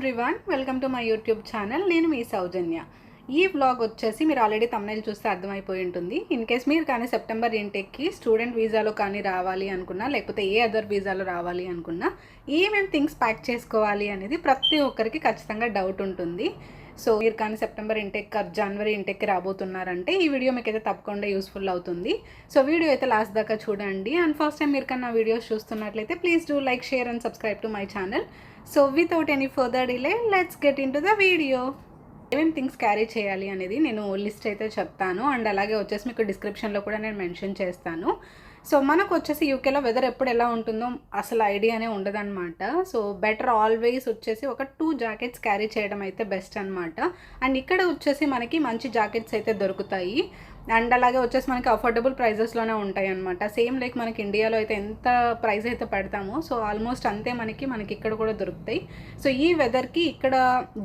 Everyone, welcome to my YouTube channel. నేను మీ సౌజన్య. ఈ vlog వచ్చేసి మీరు ఆల్రెడీ తమ్నైల్ చూస్తే అర్థమైపోయి ఉంటుంది. ఇన్ కేస్ మీరు కానీ సెప్టెంబర్ ఇంటెక్కి స్టూడెంట్ వీసాలో కానీ రావాలి అనుకున్నా, లేకపోతే ఏ అదర్ వీసాలో రావాలి అనుకున్నా ఏమేమి థింగ్స్ ప్యాక్ చేసుకోవాలి అనేది ప్రతి ఒక్కరికి ఖచ్చితంగా డౌట్ ఉంటుంది. సో మీరు కానీ సెప్టెంబర్ ఇంటెక్ జనవరి ఇంటెక్కి రాబోతున్నారంటే ఈ వీడియో మీకు అయితే తప్పకుండా యూస్ఫుల్ అవుతుంది. సో వీడియో అయితే లాస్ట్ దాకా చూడండి. అండ్ ఫస్ట్ టైం మీరు కానీ నా వీడియోస్ చూస్తున్నట్లయితే please do like, share and subscribe to my channel. So without any further delay let's get in to the video. ఏమేమి థింగ్స్ క్యారీ చేయాలి అనేది నేను లిస్ట్ అయితే చెప్తాను. అండ్ అలాగే వచ్చేసి మీకు డిస్క్రిప్షన్లో కూడా నేను మెన్షన్ చేస్తాను. సో మనకు వచ్చేసి యూకేలో వెదర్ ఎప్పుడు ఎలా ఉంటుందో అసలు ఐడియానే ఉండదన్నమాట. సో బెటర్ ఆల్వేస్ వచ్చేసి ఒక 2 జాకెట్స్ క్యారీ చేయడం అయితే బెస్ట్ అనమాట. అండ్ ఇక్కడ వచ్చేసి మనకి మంచి జాకెట్స్ అయితే దొరుకుతాయి. అండ్ అలాగే వచ్చేసి మనకి అఫోర్డబుల్ ప్రైజెస్లోనే ఉంటాయి అనమాట. సేమ్ లైక్ మనకి ఇండియాలో అయితే ఎంత ప్రైస్ అయితే పెడతామో సో ఆల్మోస్ట్ అంతే మనకి ఇక్కడ కూడా దొరుకుతాయి. సో ఈ వెదర్కి ఇక్కడ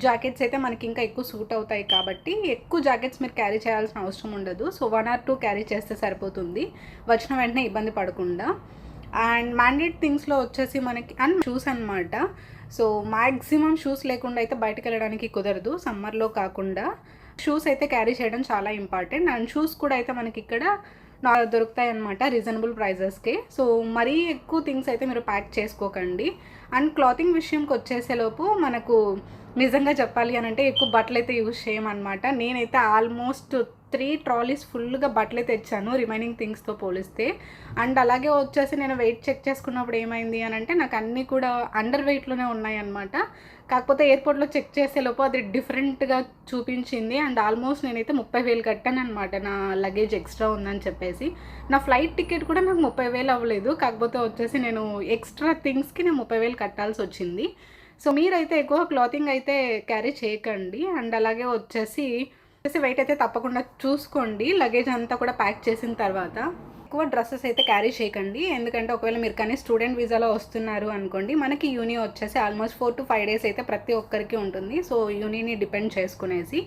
జాకెట్స్ అయితే మనకి ఇంకా ఎక్కువ సూట్ అవుతాయి కాబట్టి ఎక్కువ జాకెట్స్ మీరు క్యారీ చేయాల్సిన అవసరం ఉండదు. సో 1 or 2 క్యారీ చేస్తే సరిపోతుంది, వచ్చిన వెంటనే ఇబ్బంది పడకుండా. అండ్ మ్యాండేట్ థింగ్స్లో వచ్చేసి మనకి అండ్ షూస్ అనమాట. సో మ్యాక్సిమం షూస్ లేకుండా అయితే బయటకు వెళ్ళడానికి కుదరదు సమ్మర్లో కాకుండా. షూస్ అయితే క్యారీ చేయడం చాలా ఇంపార్టెంట్. అండ్ షూస్ కూడా అయితే మనకి ఇక్కడ దొరుకుతాయి అన్నమాట రీజనబుల్ ప్రైజెస్కి. సో మరీ ఎక్కువ థింగ్స్ అయితే మీరు ప్యాక్ చేసుకోకండి. అండ్ క్లాతింగ్ విషయంకి వచ్చేసేలోపు మనకు నిజంగా చెప్పాలి అని అంటే ఎక్కువ బట్టలు అయితే యూజ్ చేయమన్నమాట. నేనైతే ఆల్మోస్ట్ 3 ట్రాలీస్ ఫుల్గా బట్టలే తెచ్చాను రిమైనింగ్ థింగ్స్తో పోలిస్తే. అండ్ అలాగే వచ్చేసి నేను వెయిట్ చెక్ చేసుకున్నప్పుడు ఏమైంది అని అంటే నాకు అన్నీ కూడా అండర్ వెయిట్లోనే ఉన్నాయి అన్నమాట. కాకపోతే ఎయిర్పోర్ట్లో చెక్ చేసేలోపు అది డిఫరెంట్గా చూపించింది. అండ్ ఆల్మోస్ట్ నేనైతే 30,000 కట్టాను అనమాట నా లగేజ్ ఎక్స్ట్రా ఉందని చెప్పేసి. నా ఫ్లైట్ టికెట్ కూడా నాకు 30,000 అవ్వలేదు. కాకపోతే వచ్చేసి నేను ఎక్స్ట్రా థింగ్స్కి నేను 30,000 కట్టాల్సి వచ్చింది. సో మీరైతే ఎక్కువ క్లాతింగ్ అయితే క్యారీ చేయకండి. అండ్ అలాగే వచ్చేసి వెయిట్ అయితే తప్పకుండా చూసుకోండి లగేజ్ అంతా కూడా ప్యాక్ చేసిన తర్వాత. ఎక్కువ డ్రెస్సెస్ అయితే క్యారీ చేయకండి, ఎందుకంటే ఒకవేళ మీరు కానీ స్టూడెంట్ వీసాలో వస్తున్నారు అనుకోండి, మనకి యూని వచ్చేసి ఆల్మోస్ట్ 4 to 5 days అయితే ప్రతి ఒక్కరికి ఉంటుంది. సో యూనిని డిపెండ్ చేసుకునేసి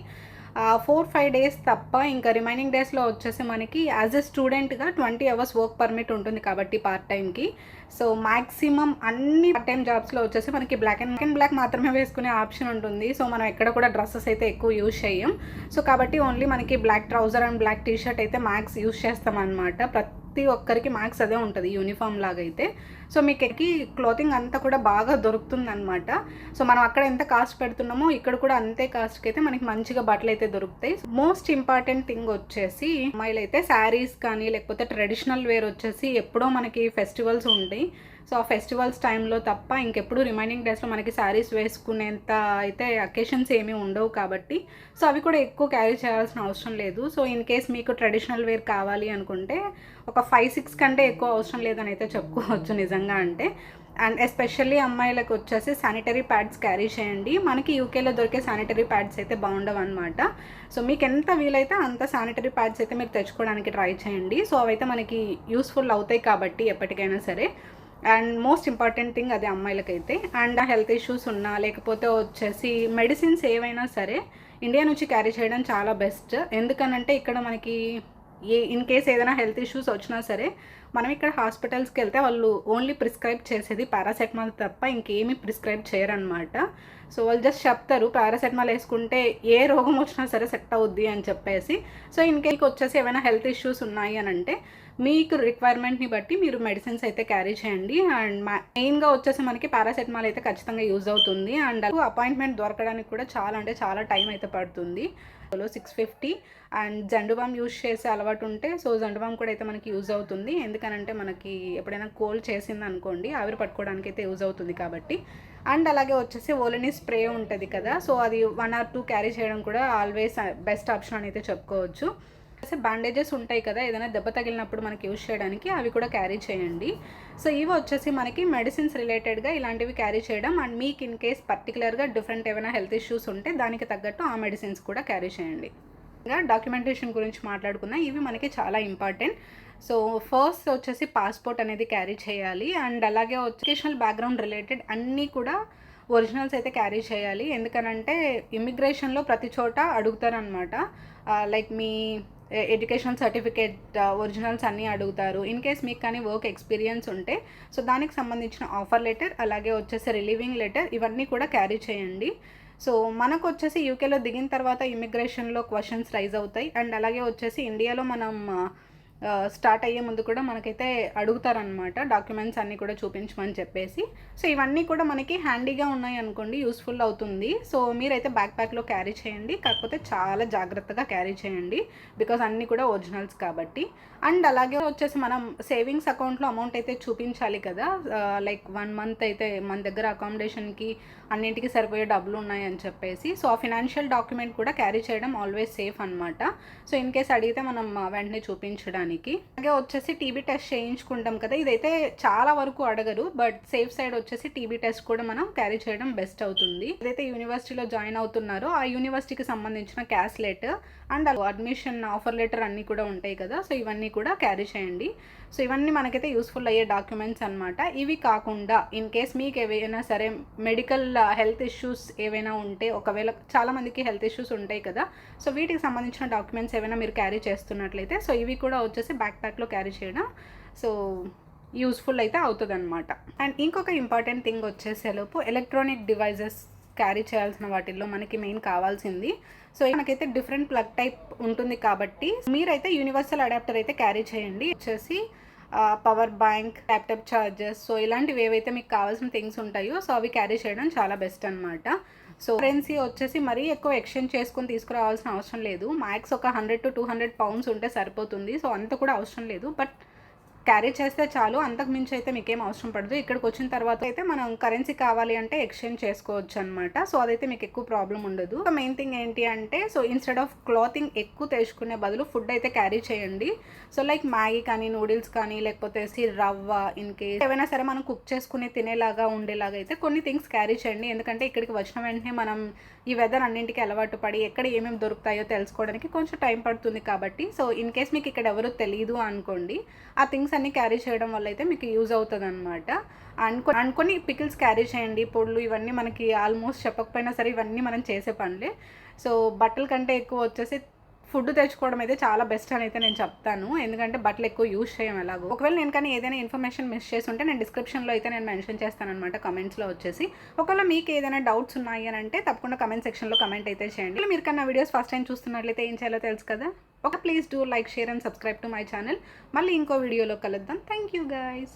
4-5 days తప్ప ఇంకా రిమైనింగ్ డేస్లో వచ్చేసి మనకి యాజ్ ఎ స్టూడెంట్గా 20 hours వర్క్ పర్మిట్ ఉంటుంది కాబట్టి పార్ట్ టైంకి. సో మ్యాక్సిమం అన్ని పార్ట్ టైం జాబ్స్లో వచ్చేసి మనకి బ్లాక్ అండ్ బ్లాక్ మాత్రమే వేసుకునే ఆప్షన్ ఉంటుంది. సో మనం ఎక్కడ కూడా డ్రెస్సెస్ అయితే ఎక్కువ యూజ్ చేయం. సో కాబట్టి ఓన్లీ మనకి black trouser and black tshirt అయితే మ్యాక్స్ యూజ్ చేస్తాం అనమాట. ప్రతి ఒక్కరికి మ్యాక్స్ అదే ఉంటుంది యూనిఫామ్ లాగా అయితే. సో మీకు క్లాతింగ్ అంతా కూడా బాగా దొరుకుతుంది అనమాట. సో మనం అక్కడ ఎంత కాస్ట్ పెడుతున్నామో ఇక్కడ కూడా అంతే కాస్ట్కి అయితే మనకి మంచిగా బట్టలు అయితే దొరుకుతాయి. మోస్ట్ ఇంపార్టెంట్ థింగ్ వచ్చేసి అమ్మాయిలు అయితే శారీస్ కానీ లేకపోతే ట్రెడిషనల్ వేర్ వచ్చేసి ఎప్పుడో మనకి ఫెస్టివల్స్ ఉంటాయి. సో ఆ ఫెస్టివల్స్ టైంలో తప్ప ఇంకెప్పుడు రిమైనింగ్ డేస్లో మనకి శారీస్ వేసుకునేంత అయితే అకేషన్స్ ఏమీ ఉండవు కాబట్టి సో అవి కూడా ఎక్కువ క్యారీ చేయాల్సిన అవసరం లేదు. సో ఇన్ కేస్ మీకు ట్రెడిషనల్ వేర్ కావాలి అనుకుంటే ఒక 5-6 కంటే ఎక్కువ అవసరం లేదని అయితే చెప్పుకోవచ్చు నిజంగా అంటే. అండ్ ఎస్పెషల్లీ అమ్మాయిలకు వచ్చేసి శానిటరీ ప్యాడ్స్ క్యారీ చేయండి. మనకి యూకేలో దొరికే శానిటరీ ప్యాడ్స్ అయితే బాగుండవు అనమాట. సో మీకు ఎంత వీలైతే అంత శానిటరీ ప్యాడ్స్ అయితే మీరు తెచ్చుకోవడానికి ట్రై చేయండి. సో అవైతే మనకి యూస్ఫుల్ అవుతాయి కాబట్టి ఎప్పటికైనా సరే. అండ్ మోస్ట్ ఇంపార్టెంట్ థింగ్ అది అమ్మాయిలకైతే. అండ్ హెల్త్ ఇష్యూస్ ఉన్నా లేకపోతే వచ్చేసి మెడిసిన్స్ ఏవైనా సరే ఇండియా నుంచి క్యారీ చేయడం చాలా బెస్ట్. ఎందుకనంటే ఇక్కడ మనకి ఇన్ కేస్ ఏదైనా హెల్త్ ఇష్యూస్ వచ్చినా సరే మనం ఇక్కడ హాస్పిటల్స్కి వెళ్తే వాళ్ళు ఓన్లీ ప్రిస్క్రైబ్ చేసేది పారాసెటమాల్ తప్ప ఇంకేమీ ప్రిస్క్రైబ్ చేయరనమాట. సో వాళ్ళు జస్ట్ చెప్తారు పారాసెటమాల్ వేసుకుంటే ఏ రోగం వచ్చినా సరే సెట్ అవుద్ది అని చెప్పేసి. సో ఇన్ కేస్ వచ్చేసి ఏమైనా హెల్త్ ఇష్యూస్ ఉన్నాయి అని అంటే మీకు రిక్వైర్మెంట్ని బట్టి మీరు మెడిసిన్స్ అయితే క్యారీ చేయండి. అండ్ మెయిన్గా వచ్చేసి మనకి పారాసెటమాల్ అయితే ఖచ్చితంగా యూజ్ అవుతుంది. అండ్ అపాయింట్మెంట్ దొరకడానికి కూడా చాలా అంటే చాలా టైం అయితే పడుతుంది. 650 అండ్ జండుబామ్ యూజ్ చేసే అలవాటు ఉంటే సో జండుబామ్ కూడా అయితే మనకి యూజ్ అవుతుంది. ఎందుకనంటే మనకి ఎప్పుడైనా కోల్డ్ చేసింది అనుకోండి ఆవిరి పట్టుకోవడానికి అయితే యూజ్ అవుతుంది కాబట్టి. అండ్ అలాగే వచ్చేసి ఓలినీ స్ప్రే ఉంటుంది కదా, సో అది 1 or 2 క్యారీ చేయడం కూడా ఆల్వేస్ బెస్ట్ ఆప్షన్ అని అయితే చెప్పుకోవచ్చు. బ్యాండేజెస్ ఉంటాయి కదా ఏదైనా దెబ్బ తగిలినప్పుడు మనకి యూజ్ చేయడానికి, అవి కూడా క్యారీ చేయండి. సో ఇవి వచ్చేసి మనకి మెడిసిన్స్ రిలేటెడ్గా ఇలాంటివి క్యారీ చేయడం. అండ్ మీకు ఇన్ కేస్ పర్టికులర్గా డిఫరెంట్ ఏమైనా హెల్త్ ఇష్యూస్ ఉంటే దానికి తగ్గట్టు ఆ మెడిసిన్స్ కూడా క్యారీ చేయండి. ఇంకా డాక్యుమెంటేషన్ గురించి మాట్లాడుకుందాం. ఇవి మనకి చాలా ఇంపార్టెంట్. సో ఫస్ట్ వచ్చేసి పాస్పోర్ట్ అనేది క్యారీ చేయాలి. అండ్ అలాగే ఎడ్యుకేషనల్ బ్యాక్గ్రౌండ్ రిలేటెడ్ అన్నీ కూడా ఒరిజినల్స్ అయితే క్యారీ చేయాలి. ఎందుకనంటే ఇమిగ్రేషన్లో ప్రతి చోట అడుగుతారనమాట. లైక్ మీ ఎడ్యుకేషనల్ సర్టిఫికేట్ ఒరిజినల్స్ అన్నీ అడుగుతారు. ఇన్ కేస్ మీకు కానీ వర్క్ ఎక్స్పీరియన్స్ ఉంటే సో దానికి సంబంధించిన ఆఫర్ లెటర్, అలాగే వచ్చేసి రిలీవింగ్ లెటర్ ఇవన్నీ కూడా క్యారీ చేయండి. సో మనకు వచ్చేసి యూకేలో దిగిన తర్వాత ఇమిగ్రేషన్లో క్వశ్చన్స్ రైజ్ అవుతాయి. అండ్ అలాగే వచ్చేసి ఇండియాలో మనం స్టార్ట్ అయ్యే ముందు కూడా మనకైతే అడుగుతారనమాట డాక్యుమెంట్స్ అన్నీ కూడా చూపించమని చెప్పేసి. సో ఇవన్నీ కూడా మనకి హ్యాండీగా ఉన్నాయి అనుకోండి, యూస్ఫుల్ అవుతుంది. సో మీరైతే బ్యాక్ ప్యాక్లో క్యారీ చేయండి, కాకపోతే చాలా జాగ్రత్తగా క్యారీ చేయండి బికాజ్ అన్నీ కూడా ఒరిజినల్స్ కాబట్టి. అండ్ అలాగే వచ్చేసి మనం సేవింగ్స్ అకౌంట్లో అమౌంట్ అయితే చూపించాలి కదా, లైక్ 1 మంత్ అయితే మన దగ్గర అకామిడేషన్కి అన్నింటికి సరిపోయే డబ్బులు ఉన్నాయని చెప్పేసి. సో ఆ ఫినాన్షియల్ డాక్యుమెంట్ కూడా క్యారీ చేయడం ఆల్వేస్ సేఫ్ అనమాట. సో ఇన్ కేస్ అడిగితే మనం వెంటనే చూపించడానికి. అలాగే వచ్చేసి టీబీ టెస్ట్ చేయించుకుంటాం కదా, ఇదైతే చాలా వరకు అడగరు, బట్ సేఫ్ సైడ్ వచ్చేసి టీబీ టెస్ట్ కూడా మనం క్యారీ చేయడం బెస్ట్ అవుతుంది. ఏదైతే యూనివర్సిటీలో జాయిన్ అవుతున్నారో ఆ యూనివర్సిటీకి సంబంధించిన cash letter and admission offer letter అన్నీ కూడా ఉంటాయి కదా, సో ఇవన్నీ కూడా క్యారీ చేయండి. సో ఇవన్నీ మనకైతే యూస్ఫుల్ అయ్యే డాక్యుమెంట్స్ అనమాట. ఇవి కాకుండా ఇన్ కేస్ మీకు ఏవైనా సరే మెడికల్ హెల్త్ ఇష్యూస్ ఏవైనా ఉంటే, ఒకవేళ చాలామందికి హెల్త్ ఇష్యూస్ ఉంటాయి కదా, సో వీటికి సంబంధించిన డాక్యుమెంట్స్ ఏవైనా మీరు క్యారీ చేస్తున్నట్లయితే సో ఇవి కూడా వచ్చేసి బ్యాక్ ప్యాక్లో క్యారీ చేయడం సో యూస్ఫుల్ అయితే అవుతుంది అనమాట. అండ్ ఇంకొక ఇంపార్టెంట్ థింగ్ వచ్చేసేలోపు ఎలక్ట్రానిక్ డివైజెస్ క్యారీ చేయాల్సిన వాటిల్లో మనకి మెయిన్ కావాల్సింది సో మనకైతే డిఫరెంట్ ప్లగ్ టైప్ ఉంటుంది కాబట్టి మీరైతే యూనివర్సల్ అడాప్టర్ అయితే క్యారీ చేయండి. వచ్చేసి power bank, laptop chargers, so ఇలాంటివి ఏవైతే మీకు కావాల్సిన థింగ్స్ ఉంటాయో సో అవి క్యారీ చేయడం చాలా బెస్ట్ అనమాట. సో కరెన్సీ వచ్చేసి మరీ ఎక్కువ ఎక్స్చేంజ్ చేసుకొని తీసుకురావాల్సిన అవసరం లేదు. మ్యాక్స్ ఒక 100 to 200 పౌండ్స్ ఉంటే సరిపోతుంది. సో అంత కూడా అవసరం లేదు, బట్ క్యారీ చేస్తే చాలు, అంతకు మించి అయితే మీకేం అవసరం పడదు. ఇక్కడికి వచ్చిన తర్వాత అయితే మనం కరెన్సీ కావాలి అంటే ఎక్స్చేంజ్ చేసుకోవచ్చు అనమాట. సో అదైతే మీకు ఎక్కువ ప్రాబ్లం ఉండదు. మెయిన్ థింగ్ ఏంటి అంటే సో ఇన్స్టెడ్ ఆఫ్ క్లాతింగ్ ఎక్కువ తెచ్చుకునే బదులు ఫుడ్ అయితే క్యారీ చేయండి. సో లైక్ మ్యాగీ కానీ, నూడిల్స్ కానీ, లేకపోతే రవ్వ, ఇన్ కేస్ ఏవైనా సరే మనం కుక్ చేసుకుని తినేలాగా ఉండేలాగా అయితే కొన్ని థింగ్స్ క్యారీ చేయండి. ఎందుకంటే ఇక్కడికి వచ్చిన వెంటనే మనం ఈ వెదర్ అన్నింటికి అలవాటు పడి ఎక్కడ ఏమేమి దొరుకుతాయో తెలుసుకోవడానికి కొంచెం టైం పడుతుంది కాబట్టి సో ఇన్ కేస్ మీకు ఇక్కడ ఎవరు తెలియదు అనుకోండి, ఆ థింగ్స్ అన్ని క్యారీ చేయడం వల్ల అయితే మీకు యూజ్ అవుతుంది అనమాట. అనుకొని పికిల్స్ క్యారీ చేయండి. పొడులు ఇవన్నీ మనకి ఆల్మోస్ట్ చెప్పకపోయినా సరే ఇవన్నీ మనం చేసే పనులే. సో బట్టల కంటే ఎక్కువ వచ్చేసి ఫుడ్ తెచ్చుకోవడం అయితే చాలా బెస్ట్ అని అయితే నేను చెప్తాను, ఎందుకంటే బట్టలు ఎక్కువ యూజ్ చేయం ఎలాగో. ఒకవేళ నేను కానీ ఏదైనా ఇన్ఫర్మేషన్ మిస్ చేసి ఉంటే నేను డిస్క్రిప్షన్లో అయితే నేను మెన్షన్ చేస్తాను అనమాట, కమెంట్స్లో వచ్చేసి. ఒకవేళ మీకు ఏదైనా డౌట్స్ ఉన్నాయి అని అంటే తప్పకుండా కమెంట్ సెక్షన్లో కమెంట్ అయితే చేయండి. మీరు కన్నా వీడియోస్ ఫస్ట్ టైం చూస్తున్నట్లయితే ఏం చేయాలో తెలుసు కదా, please do like, share and subscribe to my channel. మళ్ళీ ఇంకో వీడియోలో కలుద్దాం. Thank you guys.